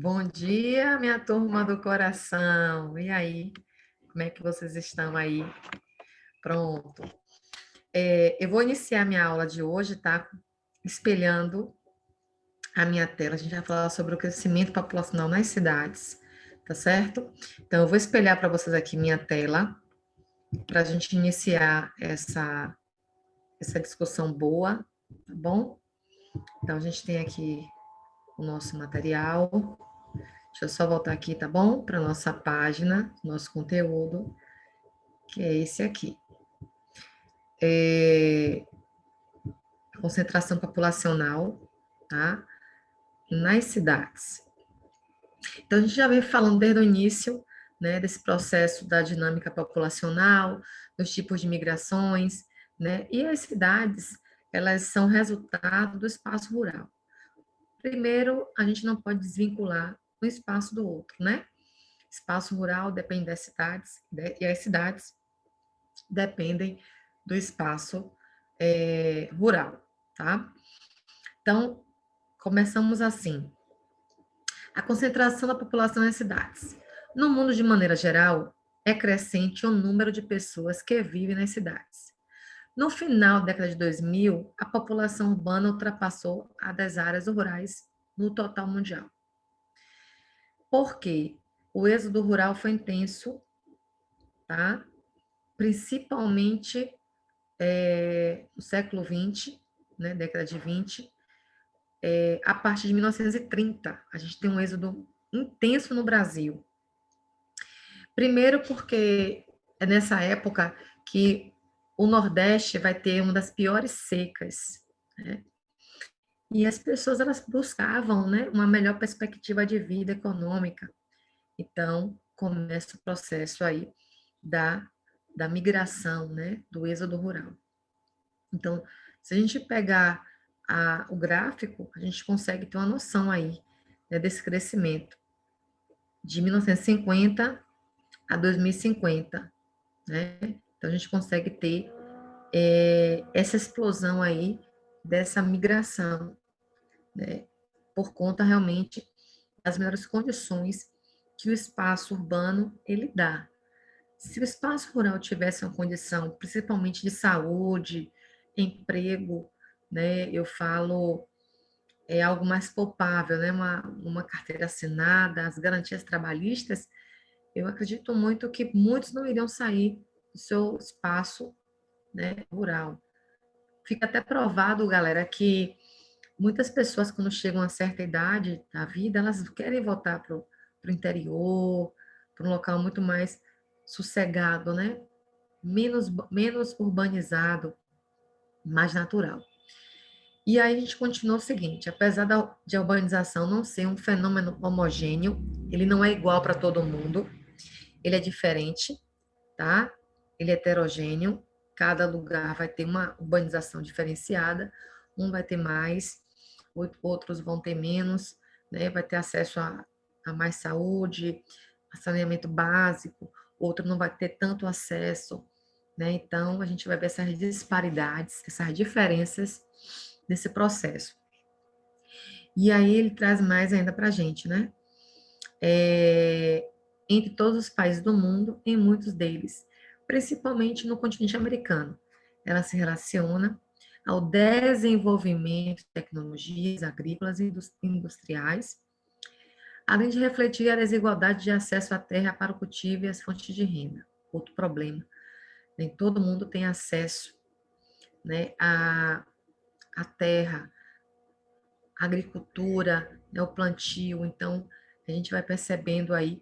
Bom dia, minha turma do coração. E aí, como é que vocês estão aí? Pronto. Eu vou iniciar minha aula de hoje, tá? Espelhando a minha tela. A gente vai falar sobre o crescimento populacional nas cidades, tá certo? Então, eu vou espelhar para vocês aqui minha tela, para a gente iniciar essa discussão boa, tá bom? Então, a gente tem aqui o nosso material. Deixa eu só voltar aqui, tá bom? Para nossa página, nosso conteúdo, que é esse aqui. Concentração populacional, tá? Nas cidades. Então, a gente já vem falando desde o início, né, desse processo da dinâmica populacional, dos tipos de migrações, né? E as cidades, elas são resultado do espaço rural. Primeiro, a gente não pode desvincular um espaço do outro, né? Espaço rural depende das cidades, e as cidades dependem do espaço rural, tá? Então, começamos assim. A concentração da população nas cidades. No mundo, de maneira geral, é crescente o número de pessoas que vivem nas cidades. No final da década de 2000, a população urbana ultrapassou a das áreas rurais no total mundial. Por quê? O êxodo rural foi intenso, tá? Principalmente no século XX, né, década de 20, a partir de 1930, a gente tem um êxodo intenso no Brasil. Primeiro porque é nessa época que o Nordeste vai ter uma das piores secas, né? E as pessoas elas buscavam, né, uma melhor perspectiva de vida econômica. Então, começa o processo aí da, da migração, né, do êxodo rural. Então, se a gente pegar o gráfico, a gente consegue ter uma noção aí, né, desse crescimento de 1950 a 2050, né? Então, a gente consegue ter essa explosão aí dessa migração, né? Por conta realmente das melhores condições que o espaço urbano ele dá. Se o espaço rural tivesse uma condição, principalmente de saúde, emprego, né? Eu falo algo mais palpável, né? Uma carteira assinada, as garantias trabalhistas, eu acredito muito que muitos não iriam sair do seu espaço, né, rural. Fica até provado, galera, que muitas pessoas, quando chegam a certa idade da vida, elas querem voltar para o interior, para um local muito mais sossegado, né? Menos urbanizado, mais natural. E aí a gente continua o seguinte, apesar de a urbanização não ser um fenômeno homogêneo, ele não é igual para todo mundo, ele é diferente, tá? Ele é heterogêneo, cada lugar vai ter uma urbanização diferenciada, um vai ter mais, outros vão ter menos, né? Vai ter acesso a mais saúde, a saneamento básico, outro não vai ter tanto acesso, né? Então, a gente vai ver essas disparidades, essas diferenças desse processo. E aí ele traz mais ainda para a gente, né? Entre todos os países do mundo, em muitos deles, principalmente no continente americano. Ela se relaciona ao desenvolvimento de tecnologias agrícolas e industriais, além de refletir a desigualdade de acesso à terra para o cultivo e as fontes de renda. Outro problema, nem todo mundo tem acesso, né, à terra, à agricultura, né, ao plantio. Então, a gente vai percebendo aí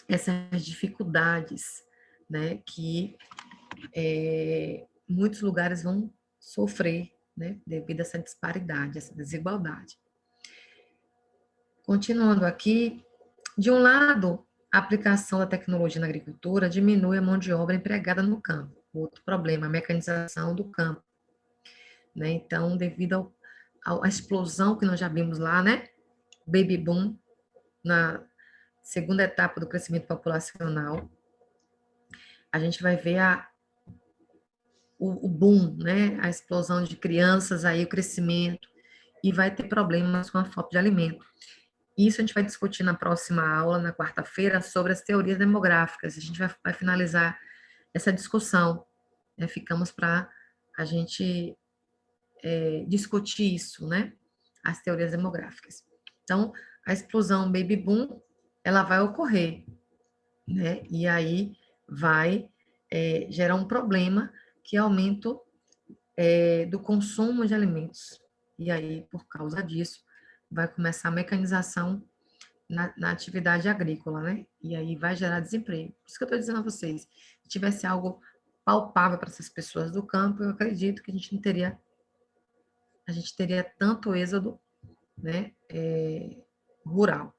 essas dificuldades, né, que muitos lugares vão sofrer, né, devido a essa disparidade, essa desigualdade. Continuando aqui, de um lado, a aplicação da tecnologia na agricultura diminui a mão de obra empregada no campo. Outro problema, a mecanização do campo, né? Então, devido à explosão que nós já vimos lá, né, baby boom, na segunda etapa do crescimento populacional, a gente vai ver o boom, né? A explosão de crianças, aí o crescimento, e vai ter problemas com a falta de alimento. Isso a gente vai discutir na próxima aula, na quarta-feira, sobre as teorias demográficas. A gente vai finalizar essa discussão. Né? Ficamos para a gente discutir isso, né? As teorias demográficas. Então, a explosão baby boom, ela vai ocorrer, né? E aí vai gerar um problema que é aumento do consumo de alimentos. E aí, por causa disso, vai começar a mecanização na atividade agrícola, né? E aí vai gerar desemprego. Por isso que eu estou dizendo a vocês, se tivesse algo palpável para essas pessoas do campo, eu acredito que a gente teria tanto êxodo, né, rural.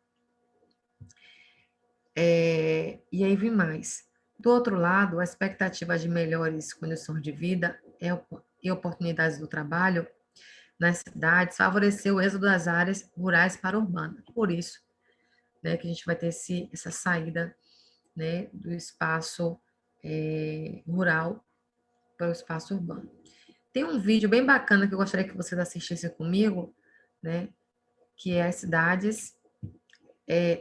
E aí vem mais. Do outro lado, a expectativa de melhores condições de vida e oportunidades do trabalho nas cidades favoreceu o êxodo das áreas rurais para urbanas. Por isso, né, que a gente vai ter essa saída, né, do espaço rural para o espaço urbano. Tem um vídeo bem bacana que eu gostaria que vocês assistissem comigo, né, que é as cidades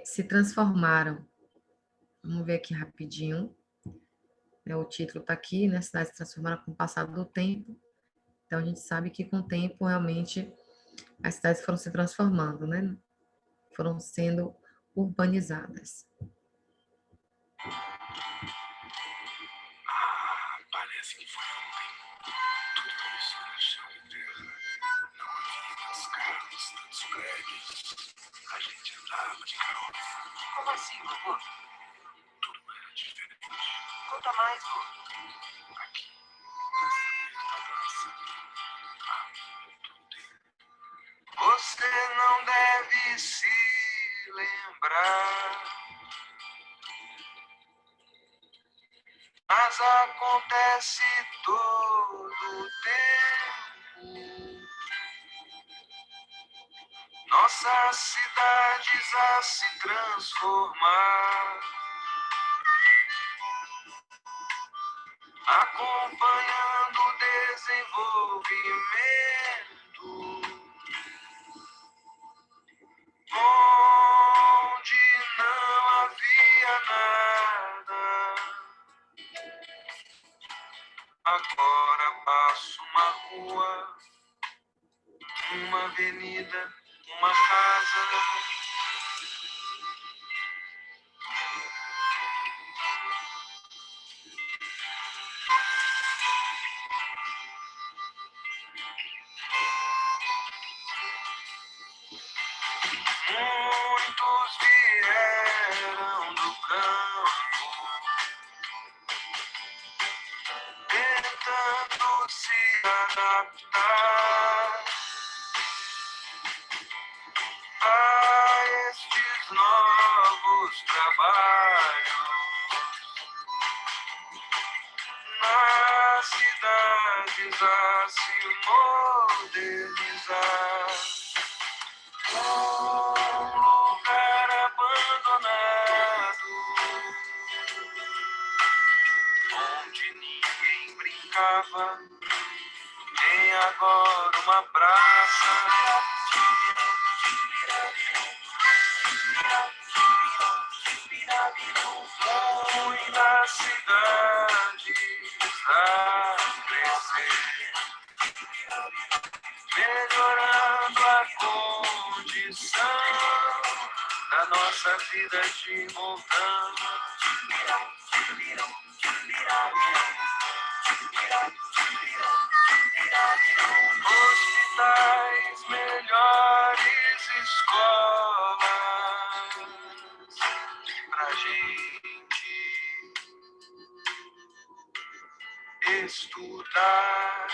se transformaram. Vamos ver aqui rapidinho. O título está aqui, né? Cidades se transformaram com o passar do tempo. Então, a gente sabe que com o tempo, realmente, as cidades foram se transformando, né? Foram sendo urbanizadas. Parece que foi ontem. Tudo começou na chão de terra. Não havia nas casas tantos prédios. A gente andava de carro. Como assim, vovô? Tudo era diferente. Conta mais, vô. Aqui, nessa mesma praça, há muito tempo. Você não deve se lembrar, mas acontece todo o tempo. Nossas cidades a se transformar, acompanhando o desenvolvimento, onde não havia nada. Agora passo uma rua, uma avenida, uma casa. Muitos vieram do campo, tentando se adaptar a estes novos trabalhos nas cidades a se modernizar. Um lugar abandonado, onde ninguém brincava, tem agora uma praça. Muitas cidades a crescer, melhorando a condição da nossa vida de montão. Hospitais, melhores escolas pra gente estudar.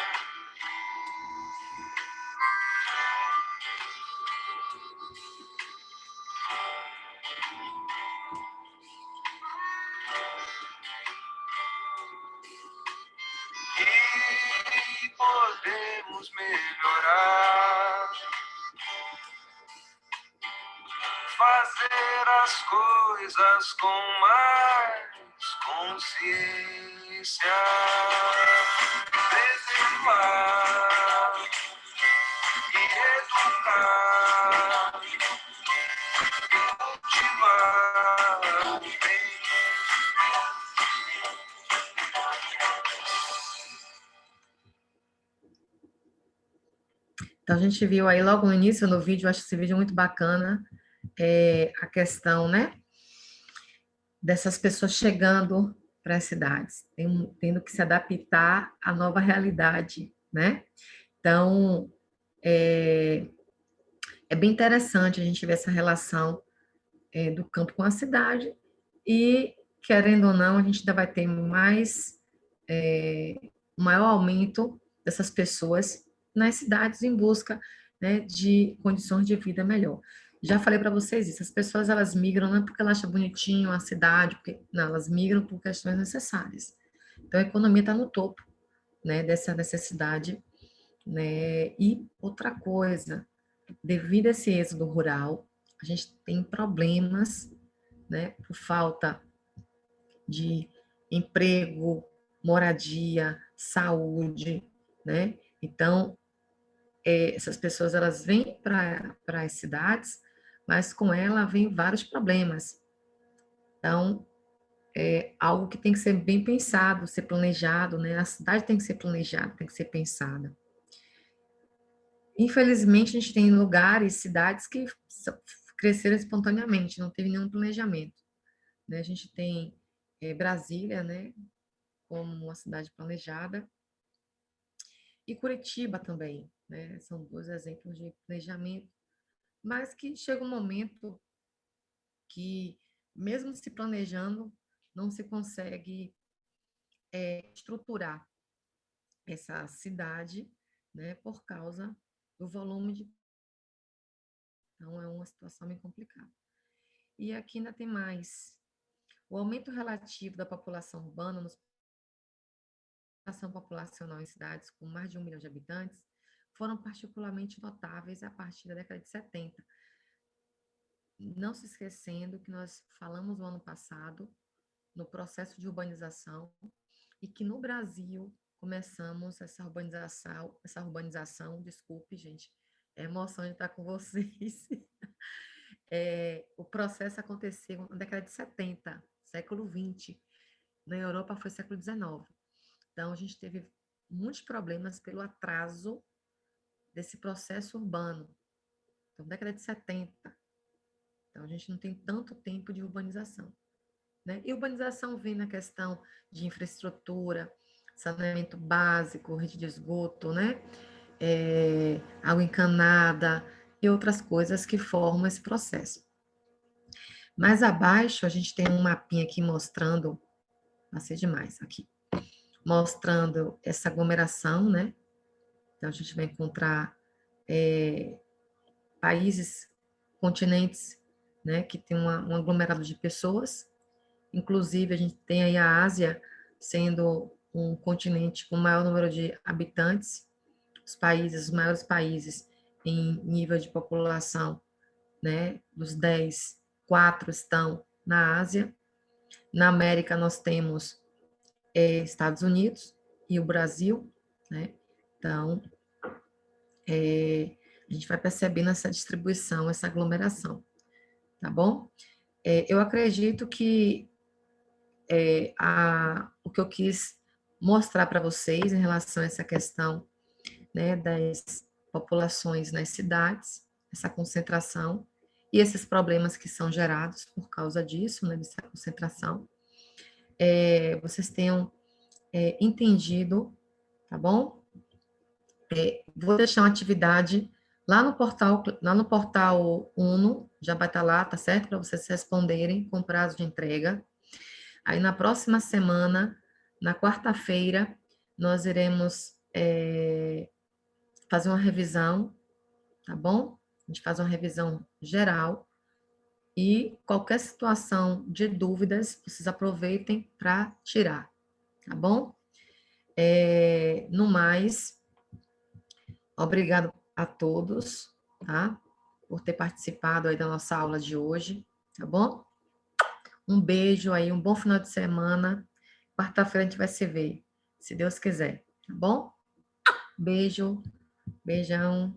E podemos melhorar, fazer as coisas com mais consciência, preservar e educar Então, a gente viu aí logo no início no vídeo, eu acho esse vídeo muito bacana, a questão, né, dessas pessoas chegando para as cidades, tendo que se adaptar à nova realidade, né? Então, é, é bem interessante a gente ver essa relação do campo com a cidade e, querendo ou não, a gente ainda vai ter um maior aumento dessas pessoas nas cidades em busca, né, de condições de vida melhor. Já falei para vocês isso, as pessoas elas migram não é porque elas acham bonitinho a cidade, porque, não, elas migram por questões necessárias. Então, a economia está no topo, né, dessa necessidade, né, e outra coisa, devido a esse êxodo rural, a gente tem problemas, né, por falta de emprego, moradia, saúde, né? Então, essas pessoas elas vêm para as cidades, mas com ela vem vários problemas. Então, é algo que tem que ser bem pensado, ser planejado, né? A cidade tem que ser planejada, tem que ser pensada. Infelizmente, a gente tem lugares, cidades que cresceram espontaneamente, não teve nenhum planejamento, né? A gente tem Brasília, né, como uma cidade planejada, e Curitiba também, né? São dois exemplos de planejamento, mas que chega um momento que, mesmo se planejando, não se consegue estruturar essa cidade, né, por causa do volume de. Então, é uma situação bem complicada. E aqui ainda tem mais. O aumento relativo da população urbana nos ação populacional em cidades com mais de 1 milhão de habitantes foram particularmente notáveis a partir da década de 70. Não se esquecendo que nós falamos no ano passado no processo de urbanização e que no Brasil começamos essa urbanização, desculpe, gente, é emoção de estar com vocês. O processo aconteceu na década de 70, século XX. Na Europa foi século XIX. Então, a gente teve muitos problemas pelo atraso desse processo urbano. Então, década de 70. Então, a gente não tem tanto tempo de urbanização, né? E urbanização vem na questão de infraestrutura, saneamento básico, rede de esgoto, né? Água encanada e outras coisas que formam esse processo. Mais abaixo, a gente tem um mapinha aqui mostrando, passei demais aqui, mostrando essa aglomeração, né? Então, a gente vai encontrar países, continentes, né, que tem um aglomerado de pessoas. Inclusive, a gente tem aí a Ásia sendo um continente com o maior número de habitantes. Os maiores países em nível de população, né, dos 10, 4 estão na Ásia. Na América, nós temos Estados Unidos e o Brasil, né? Então, a gente vai percebendo essa distribuição, essa aglomeração, tá bom? Eu acredito que o que eu quis mostrar para vocês em relação a essa questão, né, das populações nas cidades, essa concentração e esses problemas que são gerados por causa disso, né, dessa concentração, vocês tenham entendido, tá bom? Vou deixar uma atividade lá no portal Uno, já vai estar lá, tá certo? Para vocês responderem com prazo de entrega. Aí na próxima semana, na quarta-feira, nós iremos fazer uma revisão, tá bom? A gente faz uma revisão geral e qualquer situação de dúvidas, vocês aproveitem para tirar, tá bom? No mais, obrigado a todos, tá? Por ter participado aí da nossa aula de hoje, tá bom? Um beijo aí, um bom final de semana. Quarta-feira a gente vai se ver, se Deus quiser, tá bom? Beijo, beijão.